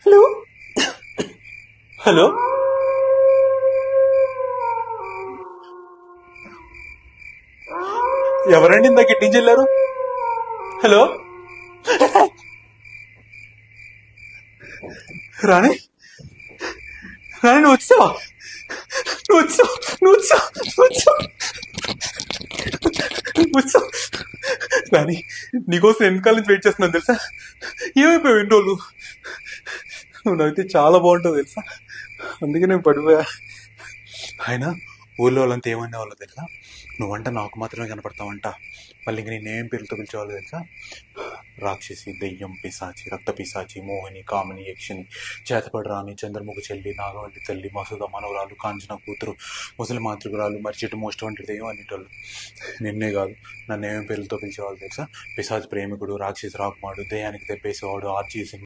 Hello hello ఎవరండి ఇందాక ఇటు నుంచి వెళ్ళారు? హలో రాణి, రాణి నువ్వు వచ్చావా? నువ్వు వచ్చావు, నువ్వు వచ్చావు, నువ్వు వచ్చావు, వచ్చావు. రాణి, నీకోసం వెనకాల నుంచి వెయిట్ చేస్తున్నాను తెలుసా. ఏమైపోయావు ఎన్ని రోజులు? నువ్వు నవ్వితే చాలా బాగుంటావు తెలుసా, అందుకే నేను పడిపోయా. అయినా ఊళ్ళో వాళ్ళంతా ఏమనే వాళ్ళు తెలుసా, నువ్వంట నాకు మాత్రమే కనపడతావంట. మళ్ళీ ఇంక నేనేం పేరుతో పిలిచేవాళ్ళు తెలుసా? రాక్షసి, దెయ్యం, పిశాచి, రక్త పిశాచి, మోహిని, కామిని, యక్షిని, చేతపడి రాణి, చంద్రముఖి చెల్లి, నాగవల్లి తల్లి, మసూద మనవరాలు, కాంచన కూతురు, ముసలి మాతృకురాలు, మరిచెట్టు మోస్ట్ వంటి దెయ్యం అనేటోళ్ళు. నిన్నే కాదు నన్ను ఏమేం పేర్లతో పిలిచేవాళ్ళు తెలుసా? పిశాచి ప్రేమికుడు, రాక్షసి రాకుమారుడు, దెయ్యానికి తెప్పేసేవాడు, ఆర్జీ